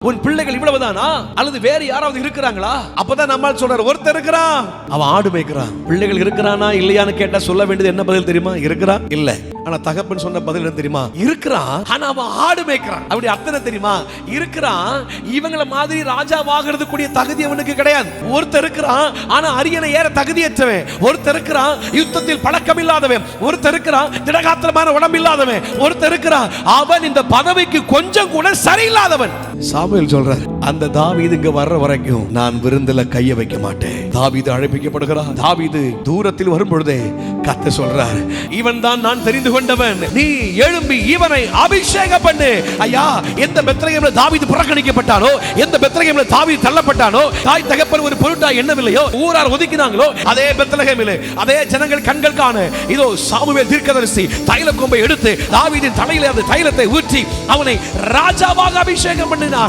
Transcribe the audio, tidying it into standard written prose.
உன் பிள்ளைகள் இவ்வளவுதானா அல்லது வேற யாராவது இருக்கிறாங்களா? அப்பதான் நம்மால் சொல்றார், ஒருத்தர் இருக்கிறான், அவன் ஆடு மேய்க்கிறான். பிள்ளைகள் இருக்கிறானா இல்லையான்னு கேட்டா சொல்ல வேண்டியது என்ன பதில் தெரியுமா? இருக்கிறான் இல்ல. ஆனா தகப்பன் சொன்ன பதில் என்ன தெரியுமா? இருக்கிறான், ஆனா அவன் ஆடு மேய்க்கிறான். அப்படி அர்த்தம் தெரியுமா? இருக்கிறான், இவங்கள மாதிரி ராஜாவாகிறது கூடிய தகுதி அவனுக்கு கிடையாது. ஒருத்தர் இருக்கிறான், ஆனா அரியணை ஏற தகுதியற்றவன். ஒருத்தர் இருக்கிறான், யுத்தத்தில் பழக்கம் இல்லாதவன். ஒருத்தர் இருக்கிறான், திடகாத்திரமான உடம்பு இல்லாதவன். ஒருத்தர் இருக்கிறான், அவன் இந்த பதவிக்கு கொஞ்சம் கூட சரியில்லாதவன். சாமுவேல் சொல்றார், அந்த தாவீது இங்க வர்ற வரைக்கும் நான் விருந்துல கைய வைக்க மாட்டேன். தாவீது அழைப்பிக்கப்படுகிறார். தாவீது தூரத்தில் வரும் பொழுதே கர்த்தர் சொல்றார், இவன் தான் நான் தெரிந்து கொண்டவன், நீ எழும்பி இவனை அபிஷேகம் பண்ணு. ஐயா, எந்த பெத்லகேம்ல தாவீது புறக்கணிக்கப்பட்டானோ, எந்த பெத்லகேம்ல தாவீது தள்ளப்பட்டானோ, தாய் தகப்பன் ஒரு பொருட்டா எண்ணவில்லையோ, ஊரார் ஒதுக்கினாங்களோ, அதே பெத்லகேமிலே அதே ஜனங்கள் கண்கள் காண இதோ சாமுவேல் தீர்க்கதரிசி தைல கொம்பை எடுத்து தாவீதின் தலையிலே அந்த தைலத்தை ஊற்றி அவனை ராஜாவாக அபிஷேகம் பண்ணினார்.